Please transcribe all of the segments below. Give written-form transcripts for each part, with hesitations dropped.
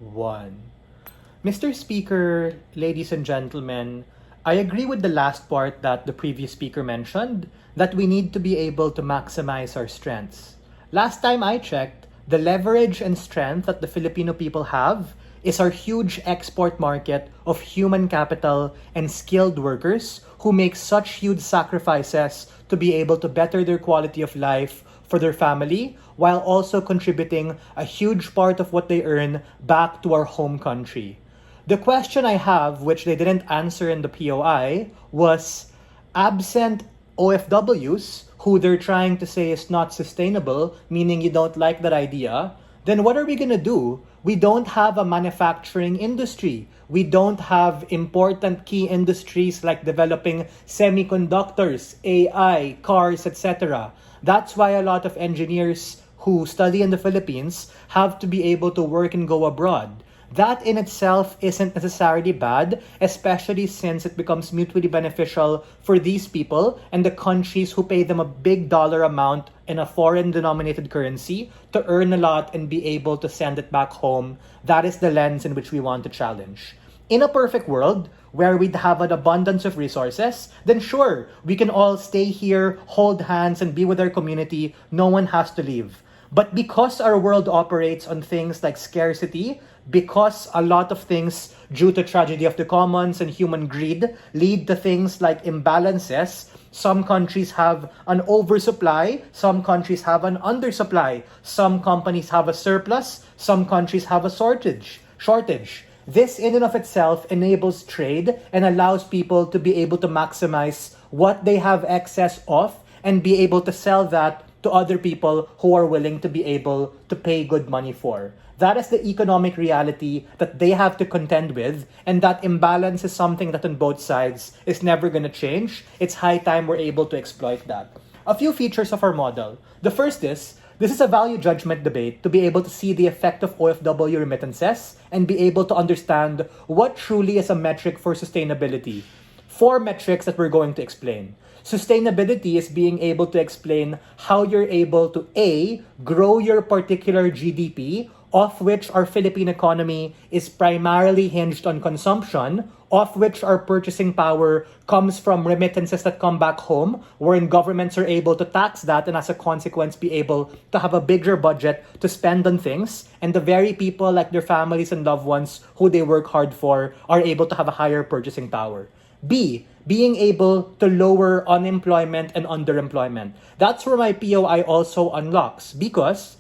1. Mr. Speaker, ladies and gentlemen, I agree with the last part that the previous speaker mentioned, that we need to be able to maximize our strengths. Last time I checked, the leverage and strength that the Filipino people have is our huge export market of human capital and skilled workers who make such huge sacrifices to be able to better their quality of life for their family, while also contributing a huge part of what they earn back to our home country. The question I have, which they didn't answer in the POI, was absent OFWs, who they're trying to say is not sustainable, meaning you don't like that idea, then what are we going to do? We don't have a manufacturing industry. We don't have important key industries like developing semiconductors, AI, cars, etc. That's why a lot of engineers who study in the Philippines have to be able to work and go abroad. That in itself isn't necessarily bad, especially since it becomes mutually beneficial for these people and the countries who pay them a big dollar amount in a foreign denominated currency to earn a lot and be able to send it back home. That is the lens in which we want to challenge. In a perfect world, where we'd have an abundance of resources, then sure, we can all stay here, hold hands, and be with our community. No one has to leave. But because our world operates on things like scarcity, because a lot of things due to tragedy of the commons and human greed lead to things like imbalances, some countries have an oversupply, some countries have an undersupply, some companies have a surplus, some countries have a shortage. This in and of itself enables trade and allows people to be able to maximize what they have excess of and be able to sell that to other people who are willing to be able to pay good money for. That is the economic reality that they have to contend with, and that imbalance is something that on both sides is never going to change. It's high time we're able to exploit that. A few features of our model. The first is, this is a value judgment debate to be able to see the effect of OFW remittances and be able to understand what truly is a metric for sustainability. 4 metrics that we're going to explain. Sustainability is being able to explain how you're able to A, grow your particular GDP, of which our Philippine economy is primarily hinged on consumption, of which our purchasing power comes from remittances that come back home, wherein governments are able to tax that and as a consequence be able to have a bigger budget to spend on things, and the very people like their families and loved ones who they work hard for are able to have a higher purchasing power. B, being able to lower unemployment and underemployment. That's where my POI also unlocks, because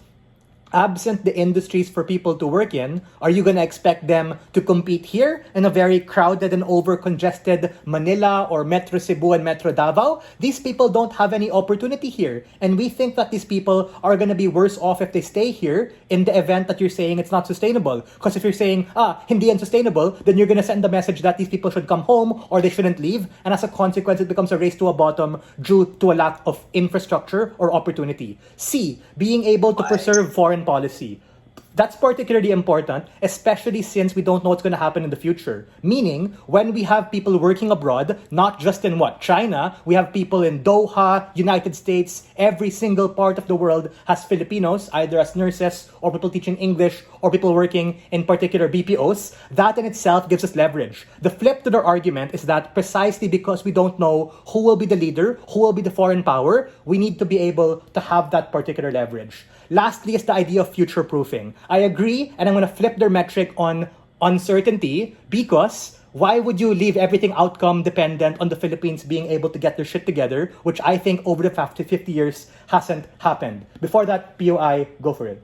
absent the industries for people to work in, are you going to expect them to compete here in a very crowded and over-congested Manila or Metro Cebu and Metro Davao? These people don't have any opportunity here. And we think that these people are going to be worse off if they stay here in the event that you're saying it's not sustainable. Because if you're saying, hindi yan sustainable, then you're going to send the message that these people should come home or they shouldn't leave. And as a consequence, it becomes a race to a bottom due to a lack of infrastructure or opportunity. C, being able to preserve foreign policy. That's particularly important, especially since we don't know what's going to happen in the future. Meaning, when we have people working abroad, not just in China, we have people in Doha, United States, every single part of the world has Filipinos, either as nurses or people teaching English or people working in particular BPOs. That in itself gives us leverage. The flip to their argument is that precisely because we don't know who will be the leader, who will be the foreign power, we need to be able to have that particular leverage. Lastly is the idea of future-proofing. I agree, and I'm going to flip their metric on uncertainty, because why would you leave everything outcome dependent on the Philippines being able to get their shit together, which I think over the 50 years hasn't happened. Before that, POI, go for it.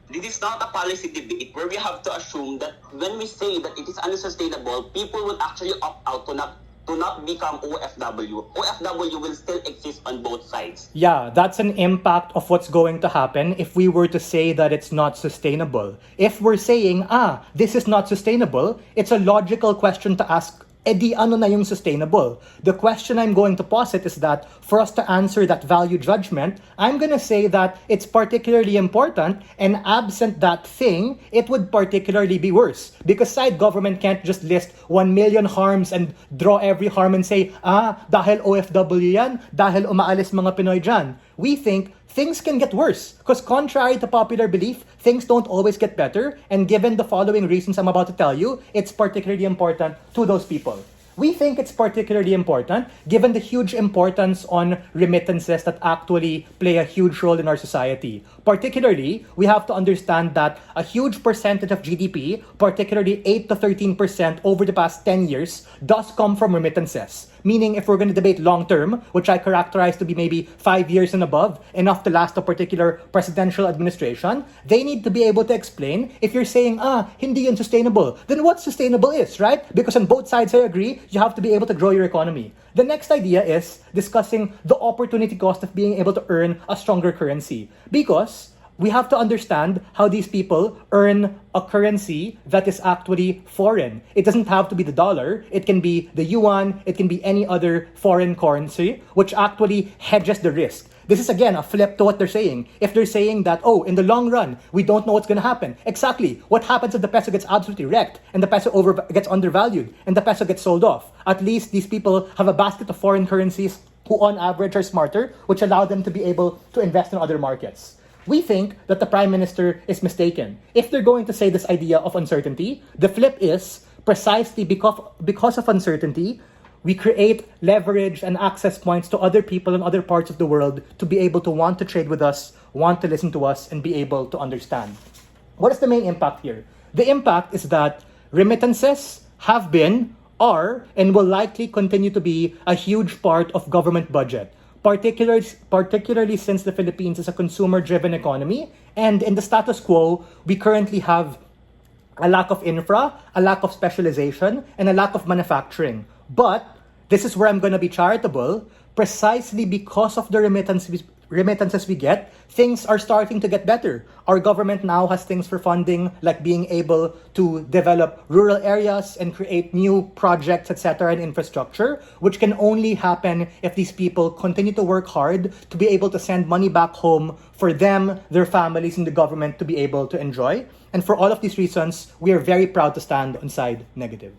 This is not a policy debate where we have to assume that when we say that it is unsustainable, people will actually opt out to not become OFW. OFW will still exist on both sides. Yeah, that's an impact of what's going to happen if we were to say that it's not sustainable. If we're saying, this is not sustainable, it's a logical question to ask, di ano na yung sustainable? The question I'm going to posit is that for us to answer that value judgment, I'm going to say that it's particularly important, and absent that thing, it would particularly be worse. Because side government can't just list 1 million harms and draw every harm and say, dahil OFW yan, dahil umaalis mga Pinoy dyan. We think things can get worse because contrary to popular belief, things don't always get better. And given the following reasons I'm about to tell you, it's particularly important to those people. We think it's particularly important given the huge importance on remittances that actually play a huge role in our society. Particularly, we have to understand that a huge percentage of GDP, particularly 8 to 13% over the past 10 years, does come from remittances. Meaning, if we're going to debate long term, which I characterize to be maybe 5 years and above, enough to last a particular presidential administration, they need to be able to explain if you're saying, hindi yun sustainable, then what sustainable is, right? Because on both sides, I agree, you have to be able to grow your economy. The next idea is discussing the opportunity cost of being able to earn a stronger currency. Because we have to understand how these people earn a currency that is actually foreign. It doesn't have to be the dollar. It can be the yuan. It can be any other foreign currency, which actually hedges the risk. This is, again, a flip to what they're saying. If they're saying that, in the long run, we don't know what's going to happen. Exactly. What happens if the peso gets absolutely wrecked and the peso gets undervalued and the peso gets sold off? At least these people have a basket of foreign currencies who, on average, are smarter, which allow them to be able to invest in other markets. We think that the Prime Minister is mistaken. If they're going to say this idea of uncertainty, the flip is precisely because of uncertainty, we create leverage and access points to other people in other parts of the world to be able to want to trade with us, want to listen to us, and be able to understand. What is the main impact here? The impact is that remittances have been, are, and will likely continue to be a huge part of government budget. Particularly since the Philippines is a consumer-driven economy, and in the status quo, we currently have a lack of infra, a lack of specialization, and a lack of manufacturing. But this is where I'm going to be charitable. Precisely because of the remittances we get, things are starting to get better. Our government now has things for funding, like being able to develop rural areas and create new projects, etc., and infrastructure, which can only happen if these people continue to work hard to be able to send money back home for them, their families, and the government to be able to enjoy. And for all of these reasons, we are very proud to stand on side negative.